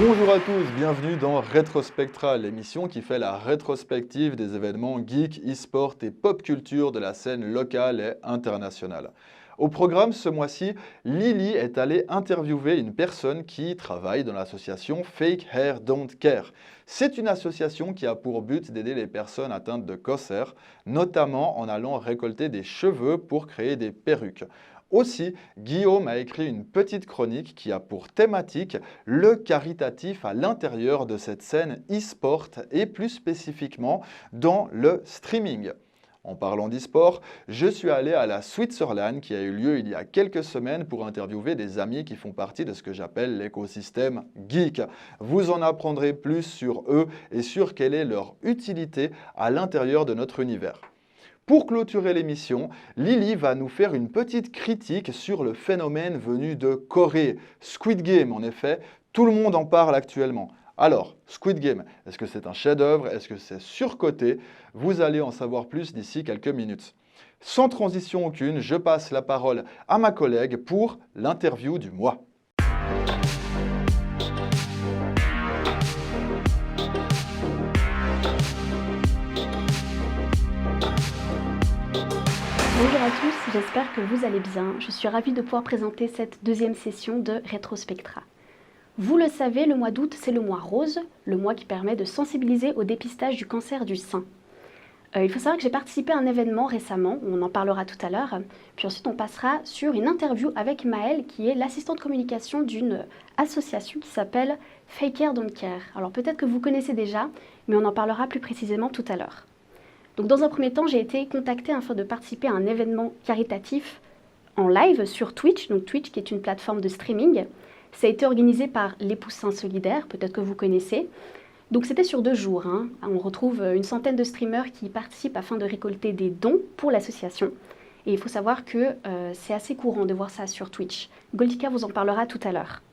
Bonjour à tous, bienvenue dans Rétrospectra, l'émission qui fait la rétrospective des événements geek, e-sport et pop culture de la scène locale et internationale. Au programme ce mois-ci, Lily est allée interviewer une personne qui travaille dans l'association Fake Hair Don't Care. C'est une association qui a pour but d'aider les personnes atteintes de cancer, notamment en allant récolter des cheveux pour créer des perruques. Aussi, Guillaume a écrit une petite chronique qui a pour thématique le caritatif à l'intérieur de cette scène e-sport et plus spécifiquement dans le streaming. En parlant d'e-sport, je suis allé à la Switzerland qui a eu lieu il y a quelques semaines pour interviewer des amis qui font partie de ce que j'appelle l'écosystème geek. Vous en apprendrez plus sur eux et sur quelle est leur utilité à l'intérieur de notre univers. Pour clôturer l'émission, Lily va nous faire une petite critique sur le phénomène venu de Corée, Squid Game en effet, tout le monde en parle actuellement. Alors, Squid Game, est-ce que c'est un chef-d'œuvre? Est-ce que c'est surcoté? Vous allez en savoir plus d'ici quelques minutes. Sans transition aucune, je passe la parole à ma collègue pour l'interview du mois. Bonjour à tous, j'espère que vous allez bien. Je suis ravie de pouvoir présenter cette deuxième session de Rétrospectra. Vous le savez, le mois d'août, c'est le mois rose, le mois qui permet de sensibiliser au dépistage du cancer du sein. Il faut savoir que j'ai participé à un événement récemment, on en parlera tout à l'heure, puis ensuite on passera sur une interview avec Maëlle, qui est l'assistante communication d'une association qui s'appelle Fake Hair Don't Care. Alors peut-être que vous connaissez déjà, mais on en parlera plus précisément tout à l'heure. Donc dans un premier temps, j'ai été contactée afin de participer à un événement caritatif en live sur Twitch, donc Twitch qui est une plateforme de streaming. Ça a été organisé par les Poussins Solidaires, peut-être que vous connaissez. Donc c'était sur 2 jours. On retrouve une centaine de streamers qui y participent afin de récolter des dons pour l'association. Et il faut savoir que c'est assez courant de voir ça sur Twitch. Goldika vous en parlera tout à l'heure.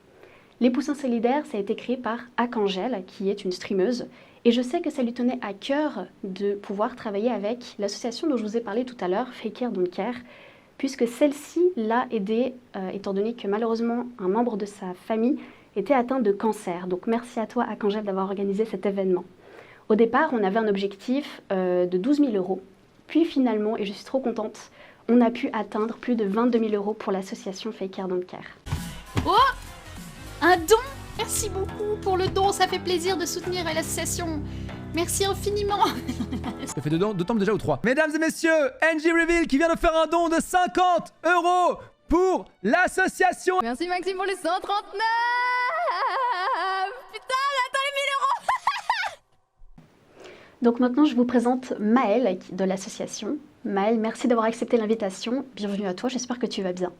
Les Poussins Solidaires, ça a été créé par Akangel, qui est une streameuse. Et je sais que ça lui tenait à cœur de pouvoir travailler avec l'association dont je vous ai parlé tout à l'heure, Fake Hair Don't Care, puisque celle-ci l'a aidé, étant donné que malheureusement un membre de sa famille était atteint de cancer. Donc merci à toi, Akangel, d'avoir organisé cet événement. Au départ, on avait un objectif de 12 000 €. Puis finalement, et je suis trop contente, on a pu atteindre plus de 22 000 € pour l'association Fake Hair Don't Care. Oh! Un don? Merci beaucoup pour le don, ça fait plaisir de soutenir l'association. Merci infiniment. Ça fait 2 tombes déjà ou 3. Mesdames et messieurs, NG Reveal qui vient de faire un don de 50 € pour l'association. Merci Maxime pour les 139. Putain, attends les 1000 €. Donc maintenant, je vous présente Maëlle de l'association. Maëlle, merci d'avoir accepté l'invitation. Bienvenue à toi, j'espère que tu vas bien.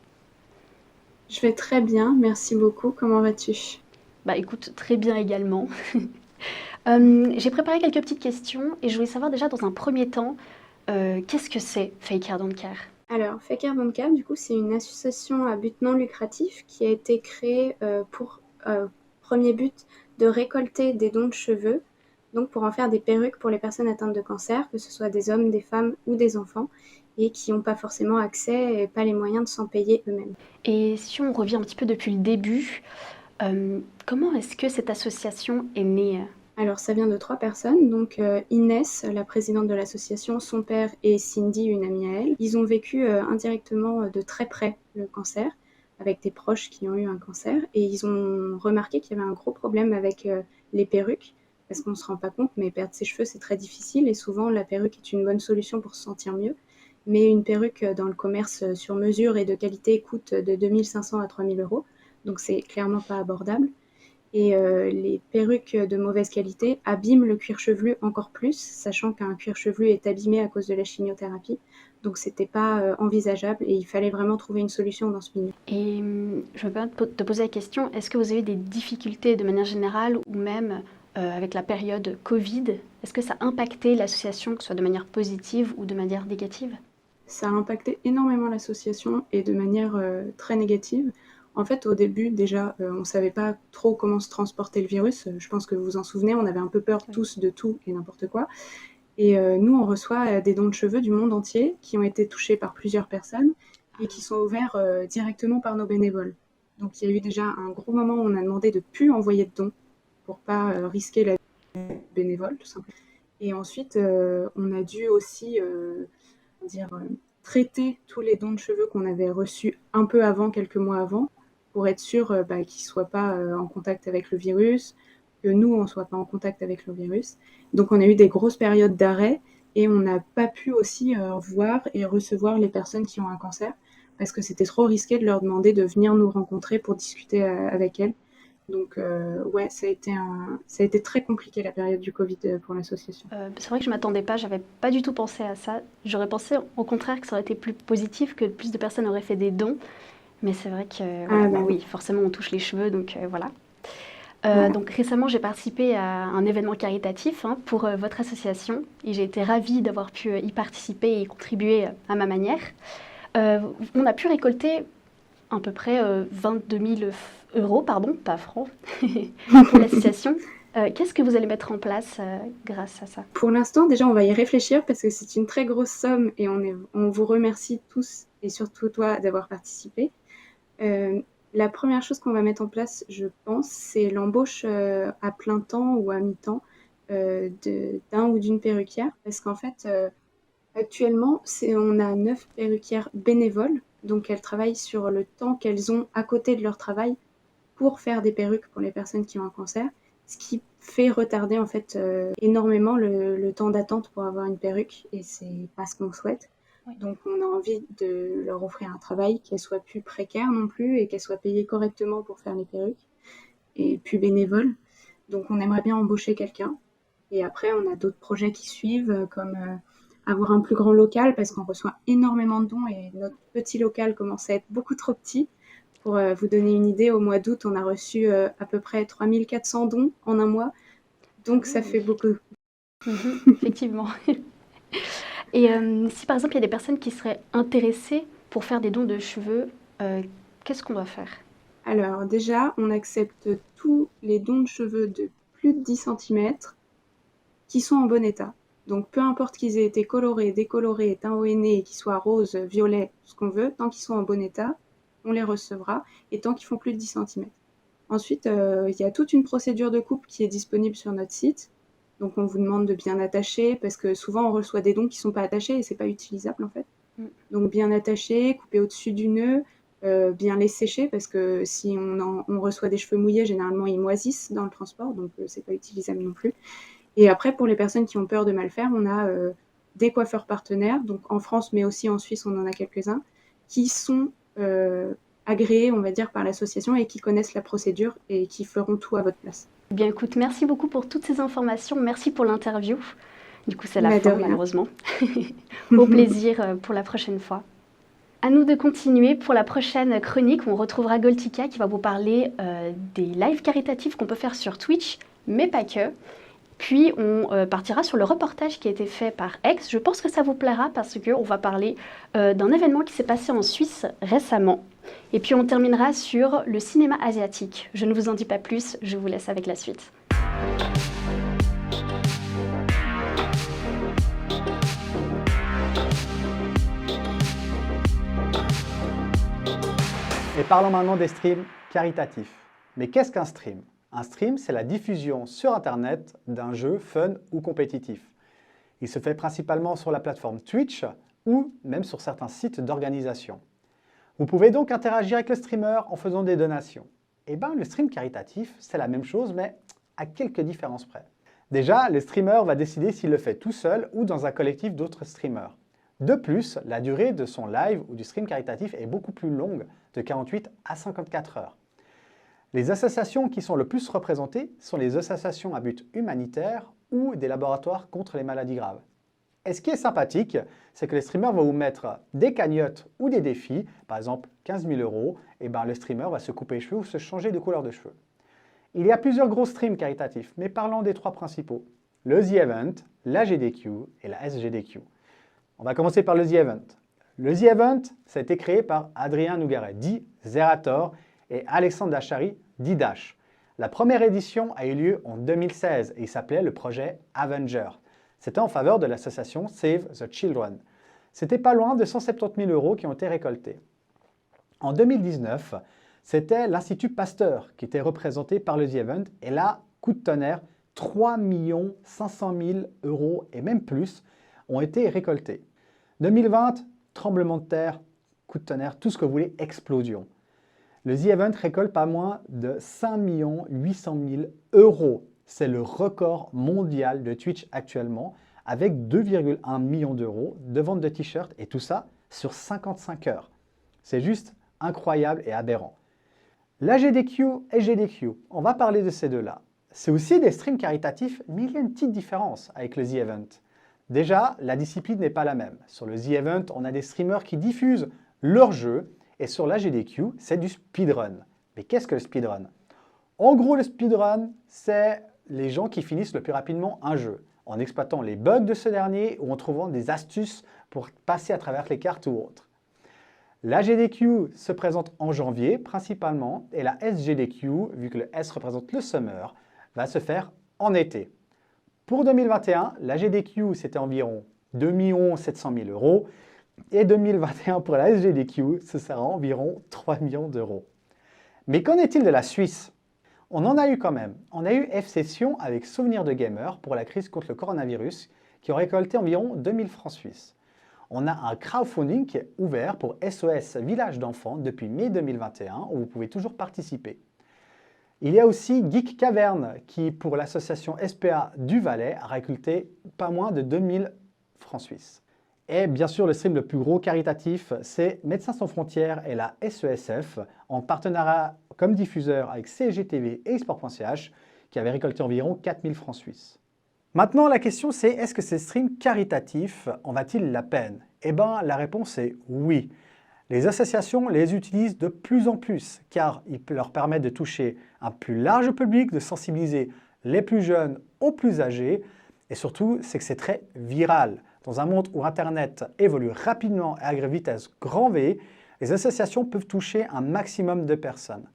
Je vais très bien, merci beaucoup. Comment vas-tu? Bah écoute, très bien également. J'ai préparé quelques petites questions et je voulais savoir déjà dans un premier temps, qu'est-ce que c'est Fake Hair Don't Care? Alors, Fake Hair Don't Care, du coup, c'est une association à but non lucratif qui a été créée pour premier but de récolter des dons de cheveux, donc pour en faire des perruques pour les personnes atteintes de cancer, que ce soit des hommes, des femmes ou des enfants, et qui n'ont pas forcément accès et pas les moyens de s'en payer eux-mêmes. Et si on revient un petit peu depuis le début, comment est-ce que cette association est née? Alors, ça vient de 3 personnes, donc Inès, la présidente de l'association, son père et Cindy, une amie à elle. Ils ont vécu indirectement de très près le cancer, avec des proches qui ont eu un cancer, et ils ont remarqué qu'il y avait un gros problème avec les perruques, parce qu'on ne se rend pas compte, mais perdre ses cheveux, c'est très difficile, et souvent la perruque est une bonne solution pour se sentir mieux. Mais une perruque dans le commerce sur mesure et de qualité coûte de 2 500 à 3 000 €, donc c'est clairement pas abordable. Et les perruques de mauvaise qualité abîment le cuir chevelu encore plus, sachant qu'un cuir chevelu est abîmé à cause de la chimiothérapie. Donc c'était pas envisageable et il fallait vraiment trouver une solution dans ce milieu. Et je me permets de te poser la question, est-ce que vous avez des difficultés de manière générale ou même avec la période Covid? Est-ce que ça a impacté l'association, que ce soit de manière positive ou de manière négative? Ça a impacté énormément l'association et de manière très négative. En fait, au début, déjà, on ne savait pas trop comment se transporter le virus. Je pense que vous vous en souvenez, on avait un peu peur tous de tout et n'importe quoi. Et nous, on reçoit des dons de cheveux du monde entier qui ont été touchés par plusieurs personnes et qui sont ouverts directement par nos bénévoles. Donc il y a eu déjà un gros moment où on a demandé de ne plus envoyer de dons pour pas risquer la vie des bénévoles, tout simplement. Et ensuite, on a dû aussi traiter tous les dons de cheveux qu'on avait reçus un peu avant, quelques mois avant, pour être sûr qu'ils ne soient pas en contact avec le virus, que nous, on ne soit pas en contact avec le virus. Donc, on a eu des grosses périodes d'arrêt et on n'a pas pu aussi voir et recevoir les personnes qui ont un cancer parce que c'était trop risqué de leur demander de venir nous rencontrer pour discuter avec elles. Donc, ouais, ça a été très compliqué la période du Covid pour l'association. C'est vrai que je ne m'attendais pas, j'avais pas du tout pensé à ça. J'aurais pensé au contraire que ça aurait été plus positif, que plus de personnes auraient fait des dons. Mais c'est vrai que oui, forcément on touche les cheveux, donc voilà. Donc récemment j'ai participé à un événement caritatif pour votre association et j'ai été ravie d'avoir pu y participer et contribuer à ma manière. On a pu récolter à peu près 22 000 euros, pas francs, pour l'association. Qu'est-ce que vous allez mettre en place grâce à ça? Pour l'instant, déjà, on va y réfléchir parce que c'est une très grosse somme et on vous remercie tous et surtout toi d'avoir participé. La première chose qu'on va mettre en place, je pense, c'est l'embauche à plein temps ou à mi-temps d'un ou d'une perruquière. Parce qu'en fait, actuellement, on a 9 perruquières bénévoles. Donc, elles travaillent sur le temps qu'elles ont à côté de leur travail pour faire des perruques pour les personnes qui ont un cancer. Ce qui fait retarder en fait énormément le temps d'attente pour avoir une perruque. Et c'est pas ce qu'on souhaite. Oui. Donc, on a envie de leur offrir un travail qui soit plus précaire non plus et qu'elles soient payées correctement pour faire les perruques et plus bénévole. Donc, on aimerait bien embaucher quelqu'un. Et après, on a d'autres projets qui suivent, comme avoir un plus grand local parce qu'on reçoit énormément de dons et notre petit local commence à être beaucoup trop petit. Pour vous donner une idée, au mois d'août, on a reçu à peu près 3400 dons en un mois. Donc, ça fait beaucoup. Effectivement. Et si par exemple il y a des personnes qui seraient intéressées pour faire des dons de cheveux, qu'est-ce qu'on doit faire? Alors déjà, on accepte tous les dons de cheveux de plus de 10 cm qui sont en bon état. Donc peu importe qu'ils aient été colorés, décolorés, teints au henné, qu'ils soient roses, violets, ce qu'on veut, tant qu'ils sont en bon état, on les recevra et tant qu'ils font plus de 10 cm. Ensuite, il y a toute une procédure de coupe qui est disponible sur notre site. Donc, on vous demande de bien attacher parce que souvent, on reçoit des dons qui ne sont pas attachés et ce n'est pas utilisable en fait. Donc, bien attacher, couper au-dessus du nœud, bien les sécher parce que si on reçoit des cheveux mouillés, généralement, ils moisissent dans le transport. Donc, ce n'est pas utilisable non plus. Et après, pour les personnes qui ont peur de mal faire, on a des coiffeurs partenaires, donc en France, mais aussi en Suisse, on en a quelques-uns, qui sont agréés, on va dire, par l'association et qui connaissent la procédure et qui feront tout à votre place. Bien écoute, merci beaucoup pour toutes ces informations, merci pour l'interview. Du coup, c'est la fin malheureusement. Au plaisir pour la prochaine fois. À nous de continuer pour la prochaine chronique où on retrouvera Goltika qui va vous parler des lives caritatifs qu'on peut faire sur Twitch, mais pas que. Puis on partira sur le reportage qui a été fait par X. Je pense que ça vous plaira parce qu'on va parler d'un événement qui s'est passé en Suisse récemment. Et puis on terminera sur le cinéma asiatique. Je ne vous en dis pas plus, je vous laisse avec la suite. Et parlons maintenant des streams caritatifs. Mais qu'est-ce qu'un stream ? Un stream, c'est la diffusion sur Internet d'un jeu fun ou compétitif. Il se fait principalement sur la plateforme Twitch ou même sur certains sites d'organisation. Vous pouvez donc interagir avec le streamer en faisant des donations. Et bien, le stream caritatif, c'est la même chose, mais à quelques différences près. Déjà, le streamer va décider s'il le fait tout seul ou dans un collectif d'autres streamers. De plus, la durée de son live ou du stream caritatif est beaucoup plus longue, de 48 à 54 heures. Les associations qui sont le plus représentées sont les associations à but humanitaire ou des laboratoires contre les maladies graves. Et ce qui est sympathique, c'est que les streamers vont vous mettre des cagnottes ou des défis, par exemple 15 000 €, et ben le streamer va se couper les cheveux ou se changer de couleur de cheveux. Il y a plusieurs gros streams caritatifs, mais parlons des trois principaux, le The Event, la GDQ et la SGDQ. On va commencer par le The Event. Le The Event, ça a été créé par Adrien Nougaret, dit Zerator, et Alexandre Dachary, dit Dash. La première édition a eu lieu en 2016 et il s'appelait le projet Avenger. C'était en faveur de l'association Save the Children. C'était pas loin de 170 000 € qui ont été récoltés. En 2019, c'était l'Institut Pasteur qui était représenté par le The Event et là, coup de tonnerre, 3 500 000 € et même plus ont été récoltés. 2020, tremblement de terre, coup de tonnerre, tout ce que vous voulez, explosion. Le The Event récolte pas moins de 5 800 000 €. C'est le record mondial de Twitch actuellement, avec 2,1 millions d'euros de vente de t-shirts et tout ça sur 55 heures. C'est juste incroyable et aberrant. La GDQ et GDQ, on va parler de ces deux-là. C'est aussi des streams caritatifs, mais il y a une petite différence avec le The Event. Déjà, la discipline n'est pas la même. Sur le The Event, on a des streamers qui diffusent leur jeu, et sur la GDQ, c'est du speedrun. Mais qu'est-ce que le speedrun? En gros, le speedrun, c'est les gens qui finissent le plus rapidement un jeu, en exploitant les bugs de ce dernier ou en trouvant des astuces pour passer à travers les cartes ou autres. La GDQ se présente en janvier principalement, et la SGDQ, vu que le S représente le summer, va se faire en été. Pour 2021, la GDQ, c'était environ 2 700 000 €, et 2021 pour la SGDQ, ce sera environ 3 millions d'euros. Mais qu'en est-il de la Suisse? On en a eu quand même. On a eu F-Session avec Souvenir de Gamer pour la crise contre le coronavirus, qui ont récolté environ 2000 francs suisses. On a un crowdfunding qui est ouvert pour SOS Village d'enfants depuis mai 2021, où vous pouvez toujours participer. Il y a aussi Geek Caverne, qui pour l'association SPA du Valais a récolté pas moins de 2000 francs suisses. Et bien sûr, le stream le plus gros caritatif, c'est Médecins sans frontières et la SESF, en partenariat comme diffuseur avec CSGTV et esport.ch, qui avait récolté environ 4000 francs suisses. Maintenant, la question c'est, est-ce que ces streams caritatifs en valent-ils la peine? Eh bien, la réponse est oui. Les associations les utilisent de plus en plus, car ils leur permettent de toucher un plus large public, de sensibiliser les plus jeunes aux plus âgés, et surtout, c'est que c'est très viral. Dans un monde où Internet évolue rapidement et à vitesse grand V, les associations peuvent toucher un maximum de personnes.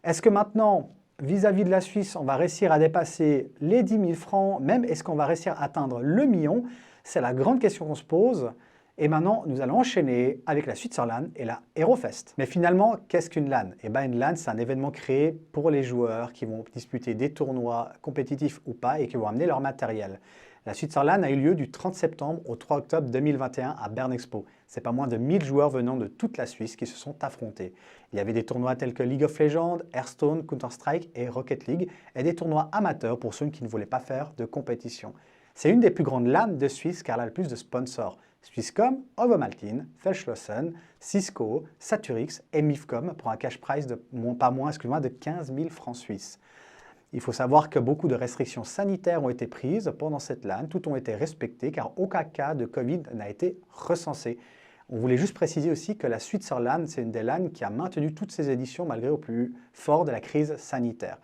Est-ce que maintenant, vis-à-vis de la Suisse, on va réussir à dépasser les 10 000 francs, même est-ce qu'on va réussir à atteindre le million? C'est la grande question qu'on se pose. Et maintenant, nous allons enchaîner avec la Switzerland et la HeroFest. Mais finalement, qu'est-ce qu'une LAN? Eh bien, une LAN, c'est un événement créé pour les joueurs qui vont disputer des tournois compétitifs ou pas et qui vont amener leur matériel. La Switzerland a eu lieu du 30 septembre au 3 octobre 2021 à Bern Expo. C'est pas moins de 1000 joueurs venant de toute la Suisse qui se sont affrontés. Il y avait des tournois tels que League of Legends, Hearthstone, Counter-Strike et Rocket League, et des tournois amateurs pour ceux qui ne voulaient pas faire de compétition. C'est une des plus grandes LAN de Suisse car elle a le plus de sponsors. Swisscom, Ovomaltine, Feldschlossen, Cisco, Saturix et Mifcom pour un cash prize de pas moins de 15 000 francs suisses. Il faut savoir que beaucoup de restrictions sanitaires ont été prises pendant cette LAN, toutes ont été respectées car aucun cas de Covid n'a été recensé. On voulait juste préciser aussi que la Switzerland, c'est une des LAN qui a maintenu toutes ses éditions malgré au plus fort de la crise sanitaire.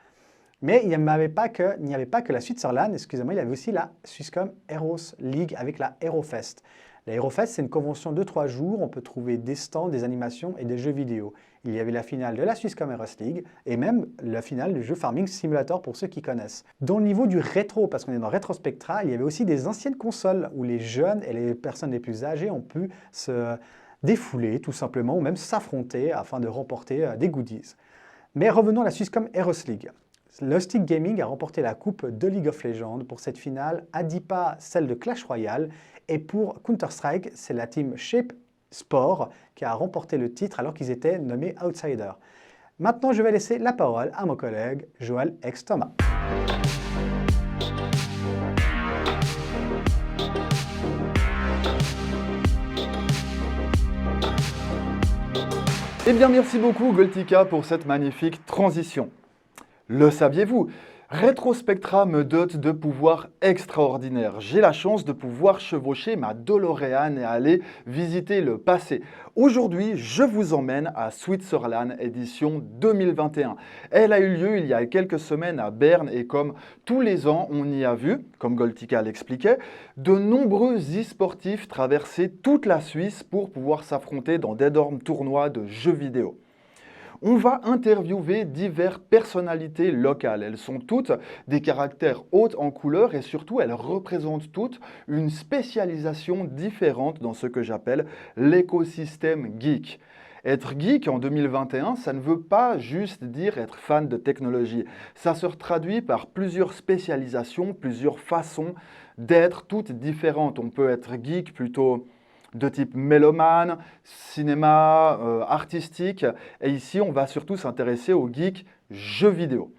Mais il n'y avait pas que la Switzerland, excusez-moi, il y avait aussi la Swisscom Heroes League avec la HeroFest. La HeroFest, c'est une convention de 3 jours, on peut trouver des stands, des animations et des jeux vidéo. Il y avait la finale de la Swisscom Heroes League et même la finale du jeu Farming Simulator pour ceux qui connaissent. Dans le niveau du rétro, parce qu'on est dans Retrospectra, il y avait aussi des anciennes consoles où les jeunes et les personnes les plus âgées ont pu se défouler tout simplement ou même s'affronter afin de remporter des goodies. Mais revenons à la Swisscom Heroes League. Lustig Gaming a remporté la coupe de League of Legends pour cette finale, Adipa celle de Clash Royale, et pour Counter-Strike, c'est la team Shape Sport qui a remporté le titre alors qu'ils étaient nommés outsiders. Maintenant, je vais laisser la parole à mon collègue Joël X-Thomas. Eh bien, merci beaucoup Goltika pour cette magnifique transition. Le saviez-vous? Retrospectra me dote de pouvoirs extraordinaires. J'ai la chance de pouvoir chevaucher ma DeLorean et aller visiter le passé. Aujourd'hui, je vous emmène à Switzerland édition 2021. Elle a eu lieu il y a quelques semaines à Berne et comme tous les ans, on y a vu, comme Goltika l'expliquait, de nombreux e-sportifs traverser toute la Suisse pour pouvoir s'affronter dans d'énormes tournois de jeux vidéo. On va interviewer diverses personnalités locales. Elles sont toutes des caractères hauts en couleur et surtout elles représentent toutes une spécialisation différente dans ce que j'appelle l'écosystème geek. Être geek en 2021, ça ne veut pas juste dire être fan de technologie. Ça se traduit par plusieurs spécialisations, plusieurs façons d'être, toutes différentes. On peut être geek plutôt de type mélomane, cinéma, artistique. Et ici, on va surtout s'intéresser aux geeks jeux vidéo.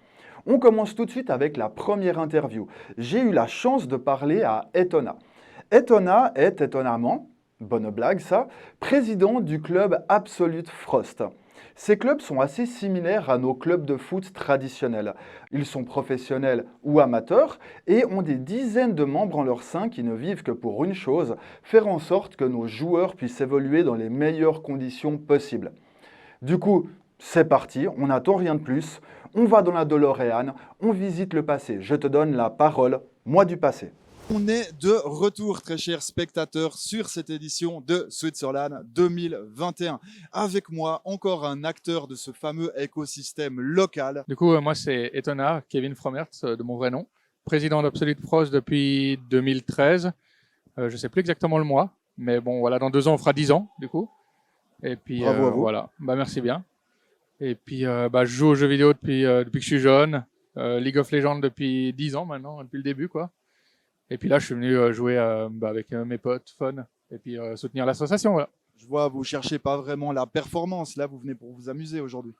On commence tout de suite avec la première interview. J'ai eu la chance de parler à Etona. Etona est étonnamment, bonne blague ça, président du club Absolute Frost. Ces clubs sont assez similaires à nos clubs de foot traditionnels. Ils sont professionnels ou amateurs et ont des dizaines de membres en leur sein qui ne vivent que pour une chose, faire en sorte que nos joueurs puissent évoluer dans les meilleures conditions possibles. Du coup, c'est parti, on n'attend rien de plus, on va dans la DeLorean, on visite le passé. Je te donne la parole, moi du passé. On est de retour, très chers spectateurs, sur cette édition de Switzerland 2021. Avec moi, encore un acteur de ce fameux écosystème local. Du coup, moi, c'est Etona, Kevin Frommerts, de mon vrai nom, président d'Absolute Frost depuis 2013. Je ne sais plus exactement le mois, mais bon, voilà, dans 2 ans, on fera 10 ans, du coup. Et puis, Bravo à vous. voilà, merci bien. Et puis, je joue aux jeux vidéo depuis que je suis jeune. League of Legends depuis 10 ans maintenant, depuis le début, quoi. Et puis là, je suis venu jouer avec mes potes, fun, et puis soutenir l'association. Voilà. Je vois, vous cherchez pas vraiment la performance. Là, vous venez pour vous amuser aujourd'hui.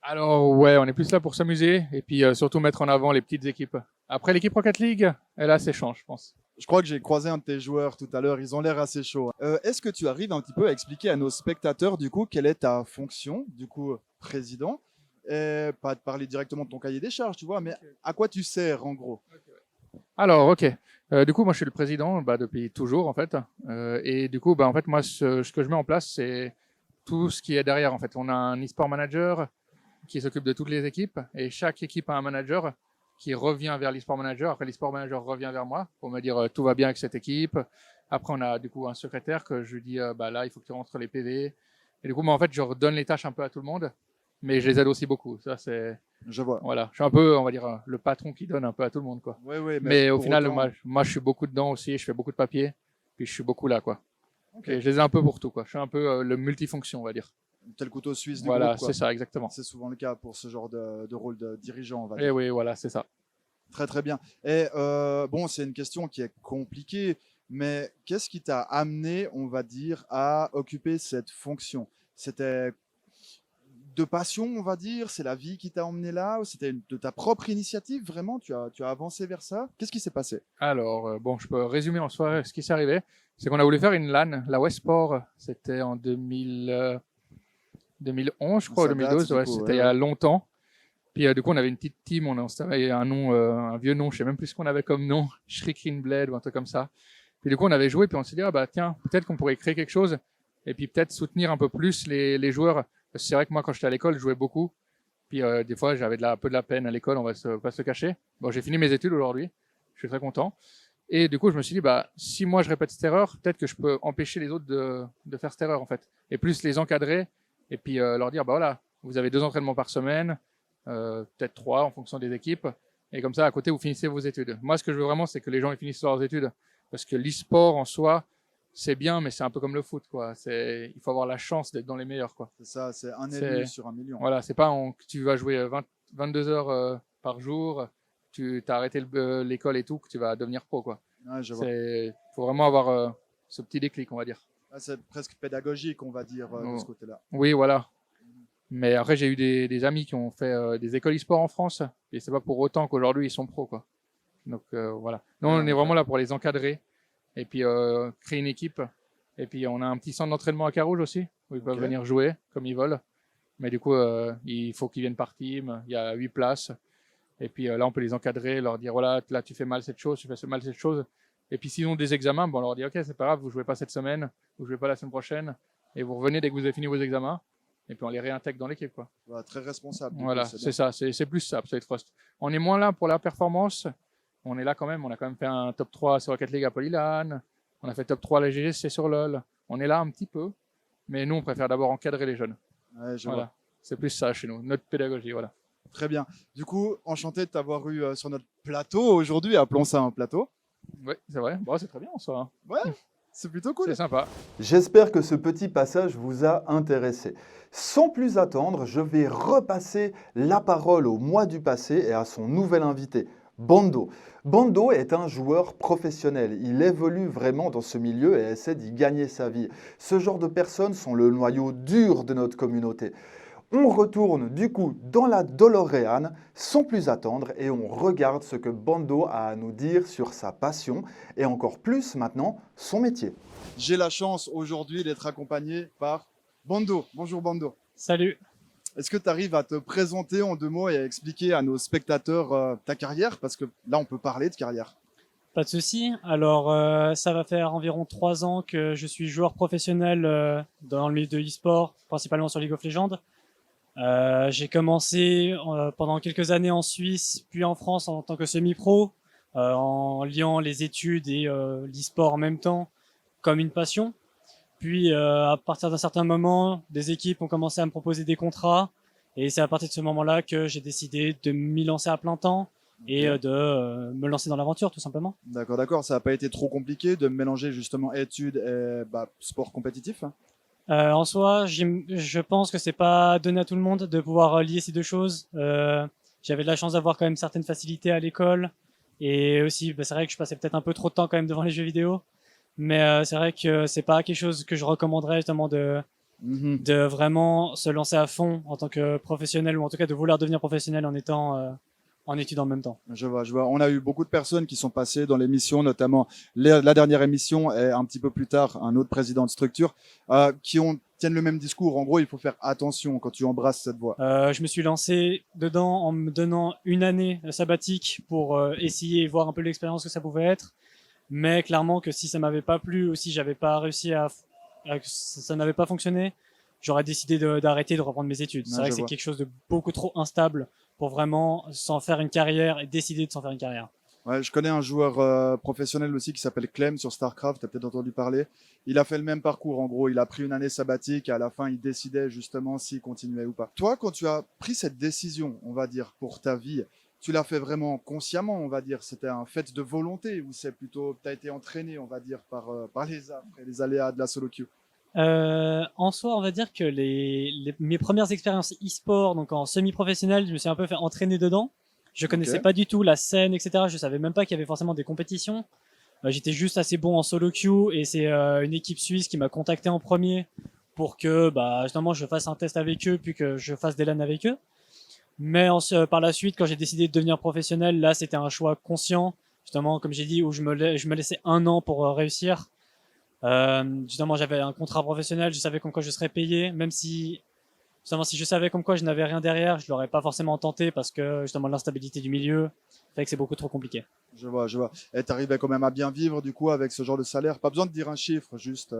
Alors ouais, on est plus là pour s'amuser et puis surtout mettre en avant les petites équipes. Après, l'équipe Rocket League, elle a ses chances, je pense. Je crois que j'ai croisé un de tes joueurs tout à l'heure. Ils ont l'air assez chauds. Est-ce que tu arrives un petit peu à expliquer à nos spectateurs, du coup, quelle est ta fonction, du coup, président? Et pas de parler directement de ton cahier des charges, tu vois, mais à quoi tu sers, en gros? Alors, ok. Du coup, moi, je suis le président depuis toujours, en fait. Et du coup, en fait, moi, ce que je mets en place, c'est tout ce qui est derrière, en fait. On a un e-sport manager qui s'occupe de toutes les équipes. Et chaque équipe a un manager qui revient vers l'e-sport manager. Après, l'e-sport manager revient vers moi pour me dire tout va bien avec cette équipe. Après, on a du coup un secrétaire que je lui dis là, il faut que tu rentres les PV. Et du coup, moi, en fait, je redonne les tâches un peu à tout le monde. Mais je les aide aussi beaucoup. Ça, c'est... Je vois. Voilà. Je suis un peu, on va dire, le patron qui donne un peu à tout le monde, quoi. Ouais, Mais au pour final, autant- moi, je suis beaucoup dedans aussi. Je fais beaucoup de papier. Puis je suis beaucoup là, quoi. Ok. Et je les ai un peu pour tout, quoi. Je suis un peu le multifonction, on va dire. T'es le couteau suisse du Voilà, groupe, quoi. c'est ça, exactement. C'est souvent le cas pour ce genre de rôle de dirigeant, on va Et dire. oui, voilà, c'est ça. Très très bien. Et bon, c'est une question qui est compliquée, mais qu'est-ce qui t'a amené, on va dire, à occuper cette fonction? C'était de passion, on va dire? C'est la vie qui t'a emmené là? Ou c'était de ta propre initiative, vraiment? Tu as avancé vers ça? Qu'est-ce qui s'est passé? Alors, je peux résumer en soirée ce qui s'est arrivé. C'est qu'on a voulu faire une LAN, la Westport. C'était en 2011, je crois, ou Ça date, 2012. du Ouais, coup, c'était ouais, il y a longtemps. Puis du coup, on avait une petite team. On avait un nom, un vieux nom. Je sais même plus ce qu'on avait comme nom. Shrieking Blade ou un truc comme ça. Puis du coup, on avait joué. Puis on s'est dit, tiens, peut-être qu'on pourrait créer quelque chose. Et puis peut-être soutenir un peu plus les joueurs. Parce que c'est vrai que moi, quand j'étais à l'école, je jouais beaucoup. Puis des fois, j'avais un peu de la peine à l'école, on va pas se cacher. Bon, j'ai fini mes études aujourd'hui. Je suis très content. Et du coup, je me suis dit, si moi je répète cette erreur, peut-être que je peux empêcher les autres de faire cette erreur, en fait. Et plus les encadrer. Et puis leur dire, voilà, vous avez 2 entraînements par semaine, peut-être 3 en fonction des équipes. Et comme ça, à côté, vous finissez vos études. Moi, ce que je veux vraiment, c'est que les gens ils finissent leurs études. Parce que l'e-sport en soi, c'est bien, mais c'est un peu comme le foot, quoi. Il faut avoir la chance d'être dans les meilleurs, quoi. C'est ça, c'est un C'est- élu sur 1 million. Voilà, c'est pas que tu vas jouer 22 heures par jour, tu as arrêté l'école et tout, que tu vas devenir pro, quoi. Ouais, je vois. Faut vraiment avoir ce petit déclic, on va dire. Ah, c'est presque pédagogique, on va dire, de Oh. ce côté-là. Oui, voilà. Mais après, j'ai eu des amis qui ont fait des écoles e-sport en France, et c'est pas pour autant qu'aujourd'hui ils sont pros, quoi. Donc voilà. Nous, on est vraiment là pour les encadrer, et puis créer une équipe. Et puis on a un petit centre d'entraînement à Carouge aussi, où ils peuvent Ok. venir jouer comme ils veulent. Mais du coup, il faut qu'ils viennent par team. Il y a 8 places. Et puis là, on peut les encadrer, leur dire voilà, là tu fais mal cette chose, tu fais mal cette chose. Et puis s'ils ont des examens, on leur dit ok, c'est pas grave, vous jouez pas cette semaine, vous jouez pas la semaine prochaine, et vous revenez dès que vous avez fini vos examens. Et puis on les réintègre dans l'équipe, quoi. Voilà, très responsable. du Voilà, coup, c'est bien. ça, c'est plus ça, Absolute Frost. On est moins là pour la performance. On est là quand même, on a quand même fait un top 3 sur Rocket League à Polylan. On a fait top 3 à la GGC sur LoL. On est là un petit peu, mais nous, on préfère d'abord encadrer les jeunes. Ouais, je vois. Voilà, c'est plus ça chez nous, notre pédagogie, voilà. Très bien. Du coup, enchanté de t'avoir eu sur notre plateau aujourd'hui, appelons ça un plateau. Oui, c'est vrai. Bon, c'est très bien, ça. Ouais, C'est plutôt cool. C'est sympa. J'espère que ce petit passage vous a intéressé. Sans plus attendre, je vais repasser la parole au mois du passé et à son nouvel invité, Bando. Bando est un joueur professionnel. Il évolue vraiment dans ce milieu et essaie d'y gagner sa vie. Ce genre de personnes sont le noyau dur de notre communauté. On retourne du coup dans la DeLorean sans plus attendre et on regarde ce que Bando a à nous dire sur sa passion et encore plus maintenant son métier. J'ai la chance aujourd'hui d'être accompagné par Bando. Bonjour Bando. Salut. Est-ce que tu arrives à te présenter en 2 mots et à expliquer à nos spectateurs ta carrière? Parce que là, on peut parler de carrière. Pas de souci. Alors, ça va faire environ 3 ans que je suis joueur professionnel dans le milieu de l'e-sport, principalement sur League of Legends. J'ai commencé pendant quelques années en Suisse, puis en France en tant que semi-pro, en liant les études et l'e-sport en même temps comme une passion. Puis à partir d'un certain moment, des équipes ont commencé à me proposer des contrats et c'est à partir de ce moment-là que j'ai décidé de m'y lancer à plein temps et de me lancer dans l'aventure tout simplement. D'accord. Ça n'a pas été trop compliqué de mélanger justement études et sport compétitif? En soi, je pense que c'est pas donné à tout le monde de pouvoir lier ces deux choses. J'avais de la chance d'avoir quand même certaines facilités à l'école et aussi, c'est vrai que je passais peut-être un peu trop de temps quand même devant les jeux vidéo. Mais c'est vrai que c'est pas quelque chose que je recommanderais justement de vraiment se lancer à fond en tant que professionnel ou en tout cas de vouloir devenir professionnel en étant en études en même temps. Je vois. On a eu beaucoup de personnes qui sont passées dans l'émission, notamment la dernière émission et un petit peu plus tard un autre président de structure tiennent le même discours. En gros, il faut faire attention quand tu embrasses cette voie. Je me suis lancé dedans en me donnant une année sabbatique pour essayer et voir un peu l'expérience que ça pouvait être. Mais clairement que si ça m'avait pas plu ou si j'avais pas réussi ça n'avait pas fonctionné, j'aurais décidé d'arrêter de reprendre mes études. C'est vrai que c'est quelque chose de beaucoup trop instable pour vraiment s'en faire une carrière et décider de s'en faire une carrière. Ouais, je connais un joueur professionnel aussi qui s'appelle Clem sur StarCraft, tu as peut-être entendu parler. Il a fait le même parcours, en gros, il a pris une année sabbatique et à la fin, il décidait justement s'il continuait ou pas. Toi, quand tu as pris cette décision, on va dire, pour ta vie, tu l'as fait vraiment consciemment, on va dire, c'était un fait de volonté ou c'est plutôt, tu as été entraîné, on va dire, par les affres et les aléas de la solo queue? En soi, on va dire que mes premières expériences e-sport, donc en semi-professionnel, je me suis un peu fait entraîner dedans. Je connaissais pas du tout la scène, etc. Je savais même pas qu'il y avait forcément des compétitions. J'étais juste assez bon en solo queue et c'est une équipe suisse qui m'a contacté en premier pour que justement je fasse un test avec eux puis que je fasse des LAN avec eux. Mais par la suite, quand j'ai décidé de devenir professionnel, là c'était un choix conscient, justement comme j'ai dit, où je me laissais 1 an pour réussir. Justement j'avais un contrat professionnel, je savais comme quoi je serais payé, même si justement si je savais comme quoi je n'avais rien derrière, je l'aurais pas forcément tenté parce que justement l'instabilité du milieu fait que c'est beaucoup trop compliqué. Je vois. Et t'arrivais quand même à bien vivre du coup avec ce genre de salaire? Pas besoin de dire un chiffre, juste...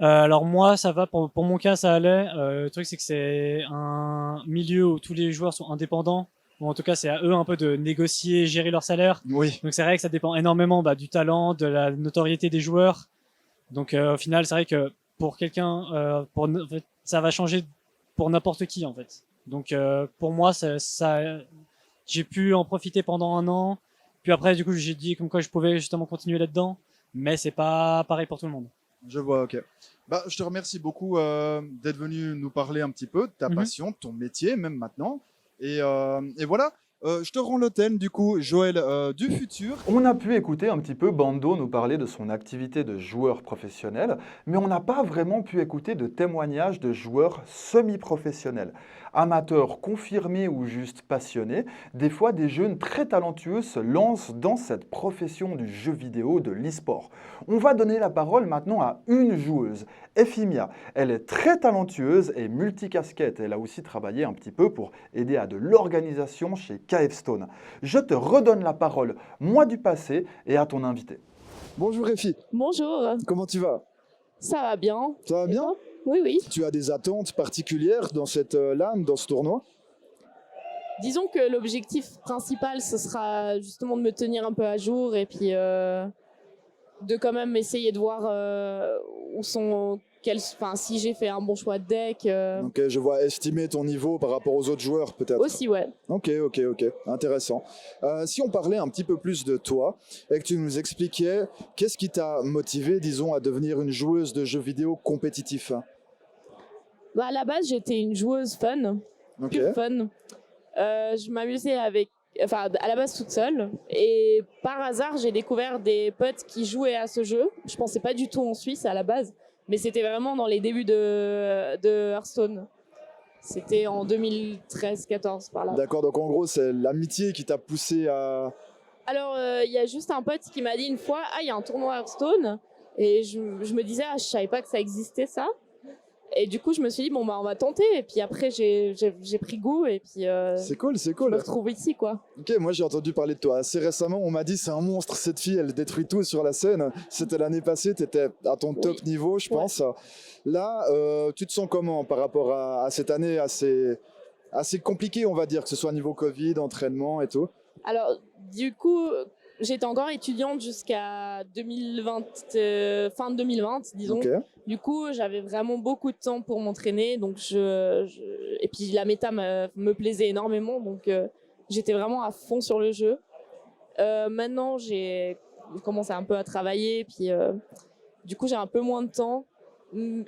Alors moi ça va, pour mon cas ça allait. Le truc c'est que c'est un milieu où tous les joueurs sont indépendants, ou en tout cas c'est à eux un peu de négocier, gérer leur salaire. Oui. Donc c'est vrai que ça dépend énormément du talent, de la notoriété des joueurs. Donc au final c'est vrai que pour quelqu'un, en fait, ça va changer pour n'importe qui en fait. Donc pour moi j'ai pu en profiter pendant 1 an. Puis après du coup j'ai dit comme quoi je pouvais justement continuer là-dedans, mais c'est pas pareil pour tout le monde. Je vois, ok. Je te remercie beaucoup d'être venu nous parler un petit peu de ta passion, de ton métier, même maintenant. Et voilà, je te rends l'antenne du coup, Joël du futur. On a pu écouter un petit peu Bando nous parler de son activité de joueur professionnel, mais on n'a pas vraiment pu écouter de témoignages de joueurs semi-professionnels. Amateurs confirmés ou juste passionnés, des fois des jeunes très talentueux se lancent dans cette profession du jeu vidéo, de l'e-sport. On va donner la parole maintenant à une joueuse, Ephimia. Elle est très talentueuse et multicasquette. Elle a aussi travaillé un petit peu pour aider à de l'organisation chez KFstone. Je te redonne la parole, moi du passé, et à ton invité. Bonjour Efi. Bonjour. Comment tu vas? Ça va bien. Ça va bien? Oui, oui. Tu as des attentes particulières dans cette LAN, dans ce tournoi? Disons que l'objectif principal, ce sera justement de me tenir un peu à jour et puis de quand même essayer de voir où sont, si j'ai fait un bon choix de deck. Ok, je vois, estimer ton niveau par rapport aux autres joueurs peut-être. Aussi, ouais. Ok, intéressant. Si on parlait un petit peu plus de toi et que tu nous expliquais qu'est-ce qui t'a motivé, disons, à devenir une joueuse de jeux vidéo compétitifs. Bah, à la base, j'étais une joueuse fun, pure fun. Je m'amusais à la base toute seule. Et par hasard, j'ai découvert des potes qui jouaient à ce jeu. Je pensais pas du tout en Suisse à la base, mais c'était vraiment dans les débuts de Hearthstone. C'était en 2013-14 par là. D'accord, donc en gros, c'est l'amitié qui t'a poussé à... Alors, il y a juste un pote qui m'a dit une fois, il y a un tournoi Hearthstone. Et je me disais, je savais pas que ça existait, ça. Et du coup, je me suis dit, bon, bah, on va tenter. Et puis après, j'ai pris goût. Et puis, c'est cool. Je me retrouve ici, quoi. Ok, moi j'ai entendu parler de toi assez récemment. On m'a dit, c'est un monstre, cette fille, elle détruit tout sur la scène. C'était l'année passée, tu étais à ton top niveau, je pense. Là, tu te sens comment par rapport à cette année assez compliquée, on va dire, que ce soit niveau Covid, entraînement et tout? Alors, du coup, j'étais encore étudiante jusqu'à 2020, fin 2020, disons. Ok. Du coup, j'avais vraiment beaucoup de temps pour m'entraîner. Donc et puis la méta me plaisait énormément. Donc, j'étais vraiment à fond sur le jeu. Maintenant, j'ai commencé un peu à travailler. Puis, du coup, j'ai un peu moins de temps.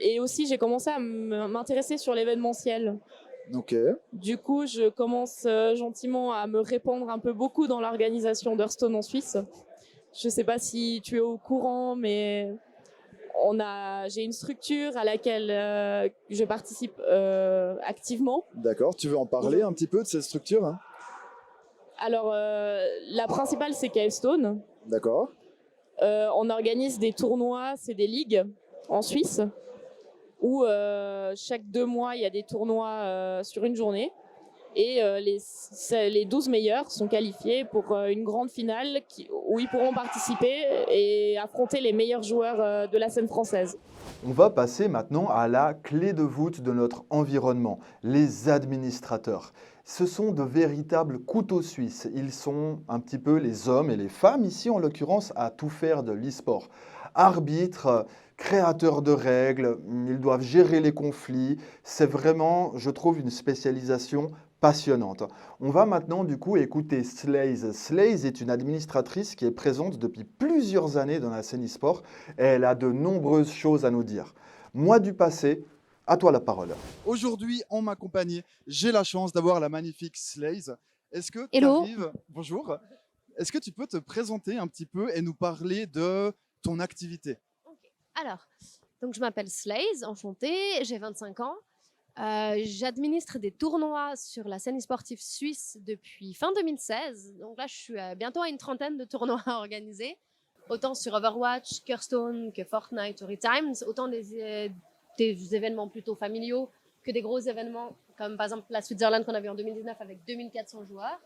Et aussi, j'ai commencé à m'intéresser sur l'événementiel. Ok. Du coup, je commence gentiment à me répandre un peu beaucoup dans l'organisation d'Hearthstone en Suisse. Je ne sais pas si tu es au courant, mais j'ai une structure à laquelle je participe activement. D'accord, tu veux en parler un petit peu de cette structure, hein? Alors, la principale, c'est KFstone. D'accord. On organise des tournois, c'est des ligues en Suisse, où chaque 2 mois, il y a des tournois sur une journée. Et les 12 meilleurs sont qualifiés pour une grande finale où ils pourront participer et affronter les meilleurs joueurs de la scène française. On va passer maintenant à la clé de voûte de notre environnement, les administrateurs. Ce sont de véritables couteaux suisses. Ils sont un petit peu les hommes et les femmes, ici en l'occurrence, à tout faire de l'e-sport. Arbitres, créateurs de règles, ils doivent gérer les conflits. C'est vraiment, je trouve, une spécialisation passionnante. On va maintenant du coup écouter Slaze. Slaze est une administratrice qui est présente depuis plusieurs années dans la scène e-sport et elle a de nombreuses choses à nous dire. Moi du passé, à toi la parole. Aujourd'hui, en ma compagnie, j'ai la chance d'avoir la magnifique Slaze. Est-ce que tu Hello. arrives... Bonjour. Est-ce que tu peux te présenter un petit peu et nous parler de ton activité? Alors, donc je m'appelle Slaze, enchantée, j'ai 25 ans. J'administre des tournois sur la scène e-sportive suisse depuis fin 2016. Donc là, je suis bientôt à une trentaine de tournois à organiser, autant sur Overwatch, Hearthstone que Fortnite ou Retimes, autant des événements plutôt familiaux que des gros événements, comme par exemple la Switzerland qu'on a vu en 2019 avec 2400 joueurs.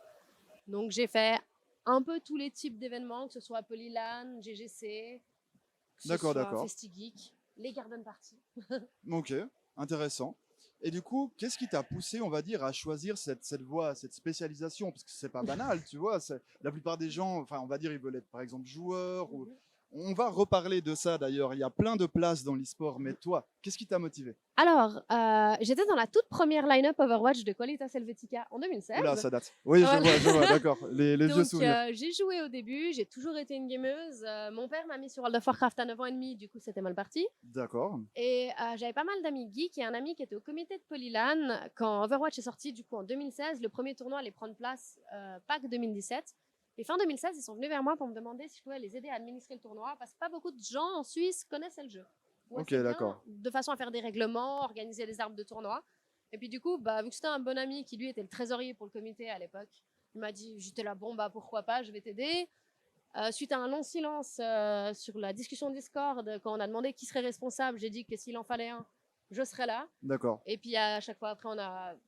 Donc j'ai fait un peu tous les types d'événements, que ce soit Polylan, GGC, que ce soit FestiGeek, les Garden Party. Ok, intéressant. Et du coup, qu'est-ce qui t'a poussé, on va dire, à choisir cette voie, cette spécialisation? Parce que c'est pas banal, tu vois. La plupart des gens, enfin, on va dire, ils veulent être, par exemple, joueurs. Ou... On va reparler de ça, d'ailleurs. Il y a plein de places dans l'e-sport. Mais toi, qu'est-ce qui t'a motivé? Alors, j'étais dans la toute première line-up Overwatch de Qualitas Helvetica en 2016. Oula, ça date. Oui, je vois, d'accord. Les vieux souvenirs. J'ai joué au début, j'ai toujours été une gameuse. Mon père m'a mis sur World of Warcraft à 9 ans et demi, du coup, c'était mal parti. D'accord. Et j'avais pas mal d'amis geeks et un ami qui était au comité de Polylan quand Overwatch est sorti, du coup, en 2016. Le premier tournoi allait prendre place PAC 2017. Et fin 2016, ils sont venus vers moi pour me demander si je pouvais les aider à administrer le tournoi parce que pas beaucoup de gens en Suisse connaissaient le jeu. Ok, d'accord. De façon à faire des règlements, organiser des arbres de tournoi. Et puis du coup, vu que c'était un bon ami qui lui était le trésorier pour le comité à l'époque, il m'a dit, j'étais là, bon pourquoi pas, je vais t'aider. Suite à un long silence sur la discussion Discord, quand on a demandé qui serait responsable, j'ai dit que s'il en fallait un, je serais là. D'accord. Et puis à chaque fois après,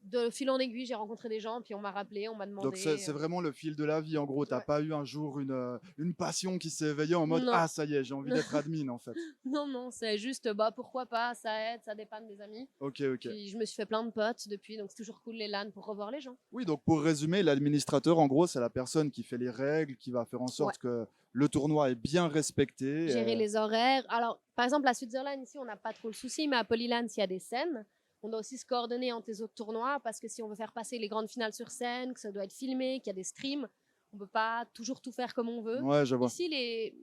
de fil en aiguille, j'ai rencontré des gens, puis on m'a rappelé, on m'a demandé. Donc c'est vraiment le fil de la vie, en gros. T'as pas eu un jour une passion qui s'est éveillée en mode ah ça y est, j'ai envie d'être admin en fait. Non, c'est juste pourquoi pas, ça aide, ça dépanne des amis. Ok. Puis je me suis fait plein de potes depuis, donc c'est toujours cool les LAN pour revoir les gens. Oui, donc pour résumer, l'administrateur en gros c'est la personne qui fait les règles, qui va faire en sorte que le tournoi est bien respecté. Gérer les horaires. Alors, par exemple, à Switzerland, ici, on n'a pas trop le souci, mais à Polyland, s'il y a des scènes, on doit aussi se coordonner entre les autres tournois, parce que si on veut faire passer les grandes finales sur scène, que ça doit être filmé, qu'il y a des streams, on ne peut pas toujours tout faire comme on veut. Ouais, je vois. Ici, les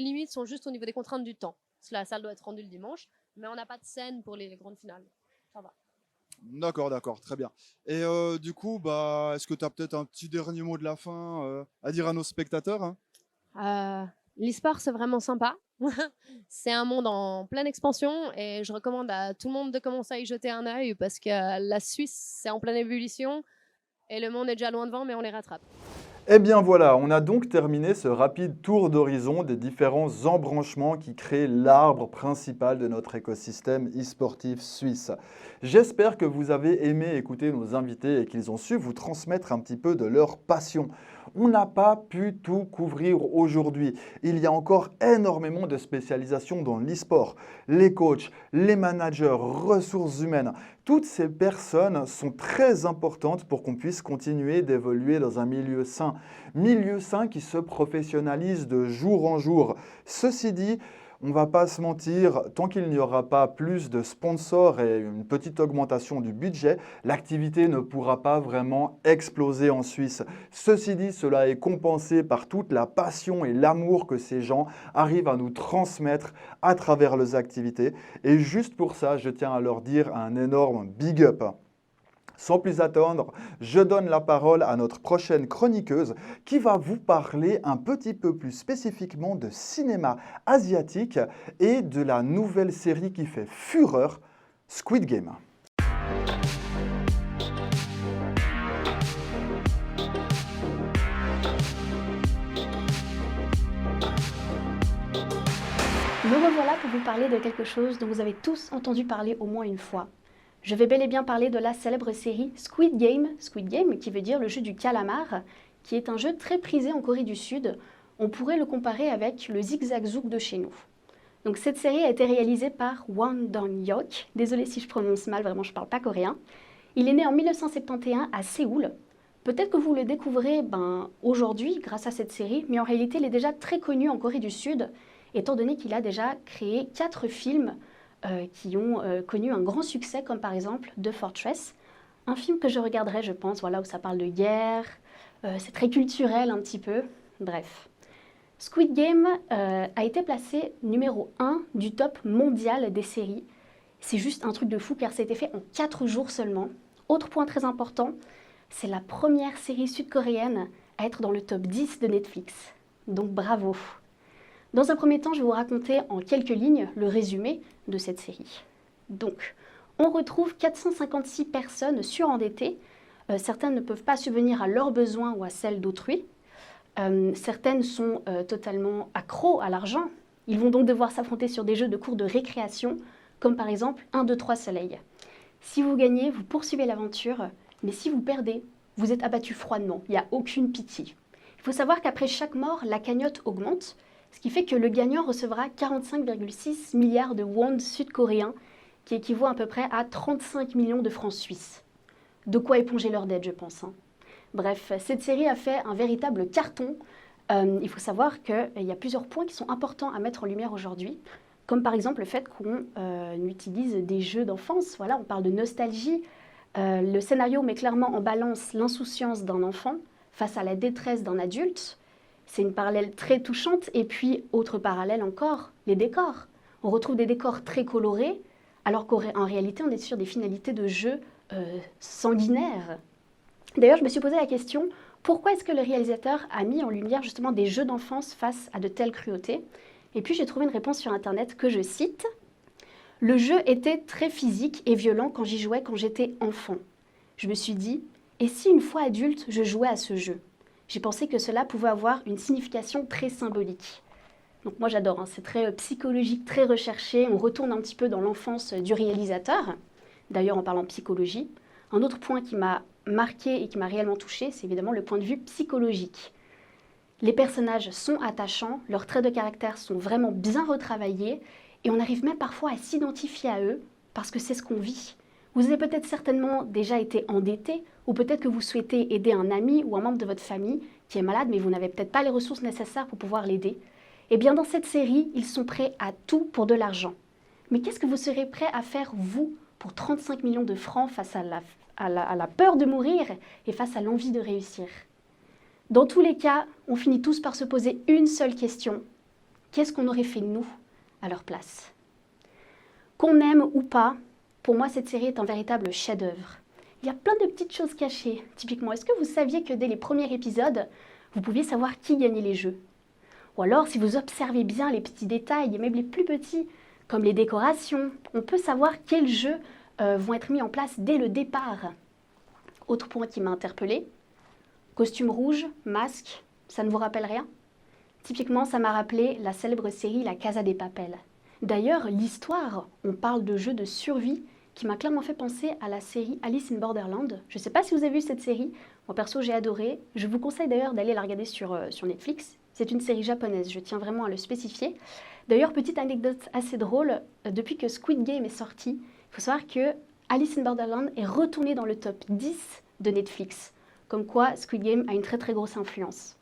limites sont juste au niveau des contraintes du temps. Parce que la salle doit être rendue le dimanche, mais on n'a pas de scène pour les grandes finales. Ça va. D'accord, très bien. Et du coup, est-ce que tu as peut-être un petit dernier mot de la fin à dire à nos spectateurs, hein? L'e-sport, c'est vraiment sympa. C'est un monde en pleine expansion et je recommande à tout le monde de commencer à y jeter un œil parce que la Suisse, c'est en pleine ébullition et le monde est déjà loin devant, mais on les rattrape. Eh bien voilà, on a donc terminé ce rapide tour d'horizon des différents embranchements qui créent l'arbre principal de notre écosystème e-sportif suisse. J'espère que vous avez aimé écouter nos invités et qu'ils ont su vous transmettre un petit peu de leur passion. On n'a pas pu tout couvrir aujourd'hui. Il y a encore énormément de spécialisations dans l'e-sport. Les coachs, les managers, ressources humaines, toutes ces personnes sont très importantes pour qu'on puisse continuer d'évoluer dans un milieu sain qui se professionnalise de jour en jour. Ceci dit, on ne va pas se mentir, tant qu'il n'y aura pas plus de sponsors et une petite augmentation du budget, l'activité ne pourra pas vraiment exploser en Suisse. Ceci dit, cela est compensé par toute la passion et l'amour que ces gens arrivent à nous transmettre à travers leurs activités. Et juste pour ça, je tiens à leur dire un énorme big up. Sans plus attendre, je donne la parole à notre prochaine chroniqueuse qui va vous parler un petit peu plus spécifiquement de cinéma asiatique et de la nouvelle série qui fait fureur, Squid Game. Me revoilà pour vous parler de quelque chose dont vous avez tous entendu parler au moins une fois. Je vais bel et bien parler de la célèbre série Squid Game qui veut dire le jeu du calamar, qui est un jeu très prisé en Corée du Sud. On pourrait le comparer avec le Zigzag Zouk de chez nous. Donc cette série a été réalisée par Won Dong-hyuk. Désolée si je prononce mal, vraiment je ne parle pas coréen. Il est né en 1971 à Séoul. Peut-être que vous le découvrez aujourd'hui grâce à cette série, mais en réalité il est déjà très connu en Corée du Sud, étant donné qu'il a déjà créé 4 films qui ont connu un grand succès, comme par exemple The Fortress, un film que je regarderai, je pense, où ça parle de guerre, c'est très culturel un petit peu, bref. Squid Game a été placé numéro 1 du top mondial des séries. C'est juste un truc de fou car ça a été fait en 4 jours seulement. Autre point très important, c'est la première série sud-coréenne à être dans le top 10 de Netflix. Donc bravo! Dans un premier temps, je vais vous raconter en quelques lignes le résumé de cette série. Donc, on retrouve 456 personnes surendettées. Certaines ne peuvent pas subvenir à leurs besoins ou à celles d'autrui. Certaines sont totalement accros à l'argent. Ils vont donc devoir s'affronter sur des jeux de cours de récréation, comme par exemple 1, 2, 3 soleil. Si vous gagnez, vous poursuivez l'aventure, mais si vous perdez, vous êtes abattu froidement. Il n'y a aucune pitié. Il faut savoir qu'après chaque mort, la cagnotte augmente, ce qui fait que le gagnant recevra 45,6 milliards de won sud-coréens, qui équivaut à peu près à 35 millions de francs suisses. De quoi éponger leur dette, je pense. Bref, cette série a fait un véritable carton. Il faut savoir qu'il y a plusieurs points qui sont importants à mettre en lumière aujourd'hui, comme par exemple le fait qu'on utilise des jeux d'enfance. Voilà, on parle de nostalgie. Le scénario met clairement en balance l'insouciance d'un enfant face à la détresse d'un adulte. C'est une parallèle très touchante. Et puis, autre parallèle encore, les décors. On retrouve des décors très colorés, alors qu'en réalité, on est sur des finalités de jeu sanguinaires. D'ailleurs, je me suis posé la question, pourquoi est-ce que le réalisateur a mis en lumière justement des jeux d'enfance face à de telles cruautés? Et puis, j'ai trouvé une réponse sur Internet que je cite. « Le jeu était très physique et violent quand j'y jouais quand j'étais enfant. Je me suis dit, et si une fois adulte, je jouais à ce jeu ?» J'ai pensé que cela pouvait avoir une signification très symbolique. Donc moi j'adore, c'est très psychologique, très recherché. On retourne un petit peu dans l'enfance du réalisateur. D'ailleurs en parlant psychologie, un autre point qui m'a marqué et qui m'a réellement touchée, c'est évidemment le point de vue psychologique. Les personnages sont attachants, leurs traits de caractère sont vraiment bien retravaillés et on arrive même parfois à s'identifier à eux parce que c'est ce qu'on vit. Vous avez peut-être certainement déjà été endetté ou peut-être que vous souhaitez aider un ami ou un membre de votre famille qui est malade, mais vous n'avez peut-être pas les ressources nécessaires pour pouvoir l'aider. Eh bien, dans cette série, ils sont prêts à tout pour de l'argent. Mais qu'est-ce que vous serez prêt à faire, vous, pour 35 millions de francs face à la peur de mourir et face à l'envie de réussir? Dans tous les cas, on finit tous par se poser une seule question. Qu'est-ce qu'on aurait fait, nous, à leur place? Qu'on aime ou pas, pour moi, cette série est un véritable chef-d'œuvre. Il y a plein de petites choses cachées. Typiquement, est-ce que vous saviez que dès les premiers épisodes, vous pouviez savoir qui gagnait les jeux? Ou alors, si vous observez bien les petits détails, et même les plus petits, comme les décorations, on peut savoir quels jeux vont être mis en place dès le départ. Autre point qui m'a interpellée, costume rouge, masque, ça ne vous rappelle rien? Typiquement, ça m'a rappelé la célèbre série La Casa de Papel. D'ailleurs, l'histoire, on parle de jeux de survie, qui m'a clairement fait penser à la série Alice in Borderland. Je ne sais pas si vous avez vu cette série, moi perso j'ai adoré. Je vous conseille d'ailleurs d'aller la regarder sur Netflix. C'est une série japonaise, je tiens vraiment à le spécifier. D'ailleurs, petite anecdote assez drôle, depuis que Squid Game est sorti, il faut savoir que Alice in Borderland est retourné dans le top 10 de Netflix. Comme quoi, Squid Game a une très très grosse influence.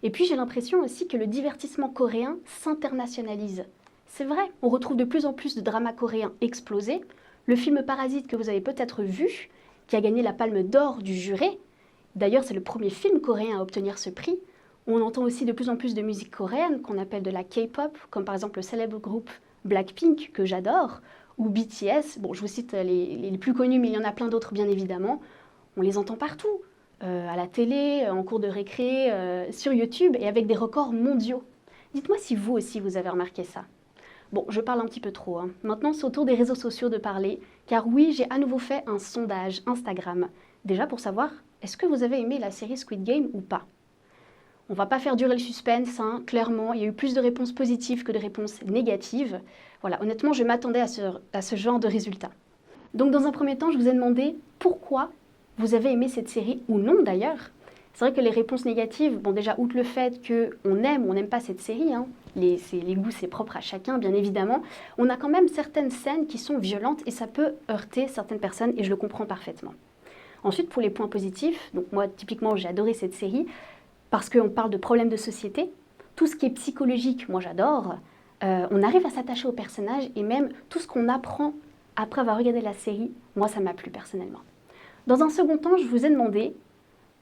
Et puis j'ai l'impression aussi que le divertissement coréen s'internationalise. C'est vrai, on retrouve de plus en plus de dramas coréens explosés. Le film Parasite que vous avez peut-être vu, qui a gagné la Palme d'Or du jury. D'ailleurs, c'est le premier film coréen à obtenir ce prix. On entend aussi de plus en plus de musique coréenne qu'on appelle de la K-pop, comme par exemple le célèbre groupe Blackpink, que j'adore, ou BTS. Bon, je vous cite les plus connus, mais il y en a plein d'autres, bien évidemment. On les entend partout, à la télé, en cours de récré, sur YouTube, et avec des records mondiaux. Dites-moi si vous aussi, vous avez remarqué ça. Bon, je parle un petit peu trop. Maintenant, c'est au tour des réseaux sociaux de parler, car oui, j'ai à nouveau fait un sondage Instagram. Déjà pour savoir, est-ce que vous avez aimé la série Squid Game ou pas? On va pas faire durer le suspense, clairement. Il y a eu plus de réponses positives que de réponses négatives. Voilà, honnêtement, je m'attendais à ce genre de résultat. Donc, dans un premier temps, je vous ai demandé pourquoi vous avez aimé cette série, ou non d'ailleurs. C'est vrai que les réponses négatives, bon déjà, outre le fait qu'on aime ou on n'aime pas cette série, les goûts c'est propre à chacun bien évidemment, on a quand même certaines scènes qui sont violentes et ça peut heurter certaines personnes et je le comprends parfaitement. Ensuite, pour les points positifs, donc moi typiquement j'ai adoré cette série parce qu'on parle de problèmes de société, tout ce qui est psychologique, moi j'adore, on arrive à s'attacher aux personnages et même tout ce qu'on apprend après avoir regardé la série, moi ça m'a plu personnellement. Dans un second temps, je vous ai demandé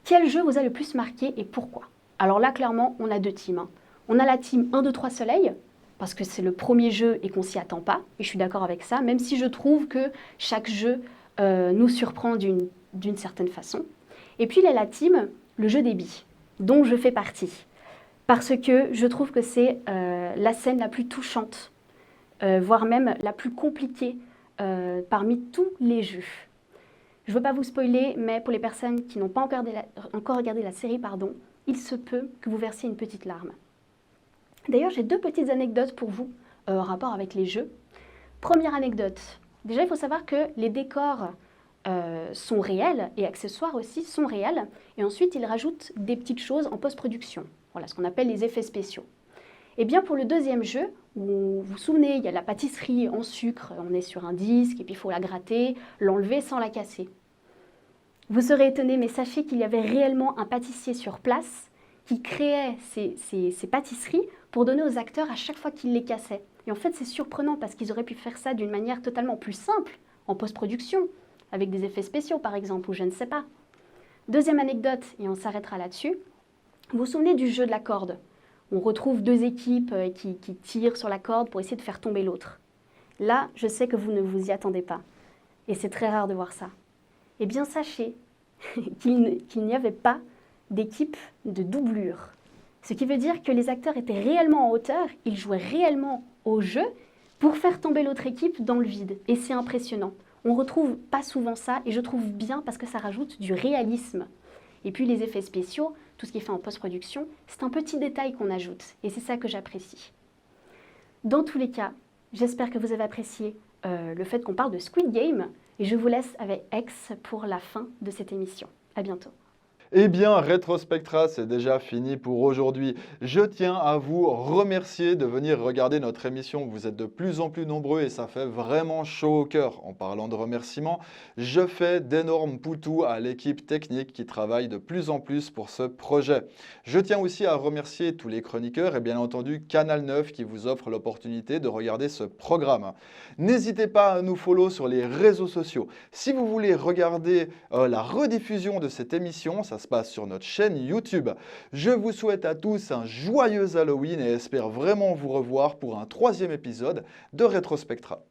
quel jeu vous a le plus marqué et pourquoi? Alors là, clairement, on a deux teams. On a la team 1, 2, 3 Soleil, parce que c'est le premier jeu et qu'on s'y attend pas, et je suis d'accord avec ça, même si je trouve que chaque jeu nous surprend d'une certaine façon. Et puis il y a la team, le jeu des billes, dont je fais partie, parce que je trouve que c'est la scène la plus touchante, voire même la plus compliquée parmi tous les jeux. Je ne veux pas vous spoiler, mais pour les personnes qui n'ont pas encore regardé la série, il se peut que vous versiez une petite larme. D'ailleurs, j'ai deux petites anecdotes pour vous en rapport avec les jeux. Première anecdote. Déjà, il faut savoir que les décors sont réels et accessoires aussi sont réels. Et ensuite, ils rajoutent des petites choses en post-production. Voilà, ce qu'on appelle les effets spéciaux. Et bien pour le deuxième jeu, où vous vous souvenez, il y a la pâtisserie en sucre, on est sur un disque et puis il faut la gratter, l'enlever sans la casser. Vous serez étonné, mais sachez qu'il y avait réellement un pâtissier sur place qui créait ces pâtisseries pour donner aux acteurs à chaque fois qu'ils les cassaient. Et en fait, c'est surprenant parce qu'ils auraient pu faire ça d'une manière totalement plus simple, en post-production, avec des effets spéciaux par exemple, ou je ne sais pas. Deuxième anecdote, et on s'arrêtera là-dessus, vous vous souvenez du jeu de la corde? On retrouve deux équipes qui tirent sur la corde pour essayer de faire tomber l'autre. Là, je sais que vous ne vous y attendez pas. Et c'est très rare de voir ça. Eh bien, sachez qu'il n'y avait pas d'équipe de doublure. Ce qui veut dire que les acteurs étaient réellement en hauteur, ils jouaient réellement au jeu pour faire tomber l'autre équipe dans le vide. Et c'est impressionnant. On ne retrouve pas souvent ça, et je trouve bien parce que ça rajoute du réalisme. Et puis les effets spéciaux, tout ce qui est fait en post-production, c'est un petit détail qu'on ajoute. Et c'est ça que j'apprécie. Dans tous les cas, j'espère que vous avez apprécié le fait qu'on parle de Squid Game. Et je vous laisse avec X pour la fin de cette émission. À bientôt. Eh bien, Rétrospectra, c'est déjà fini pour aujourd'hui. Je tiens à vous remercier de venir regarder notre émission. Vous êtes de plus en plus nombreux et ça fait vraiment chaud au cœur. En parlant de remerciements, je fais d'énormes poutous à l'équipe technique qui travaille de plus en plus pour ce projet. Je tiens aussi à remercier tous les chroniqueurs et bien entendu Canal 9 qui vous offre l'opportunité de regarder ce programme. N'hésitez pas à nous follow sur les réseaux sociaux. Si vous voulez regarder la rediffusion de cette émission, ça se passe sur notre chaîne YouTube. Je vous souhaite à tous un joyeux Halloween et espère vraiment vous revoir pour un 3e épisode de Rétrospectra.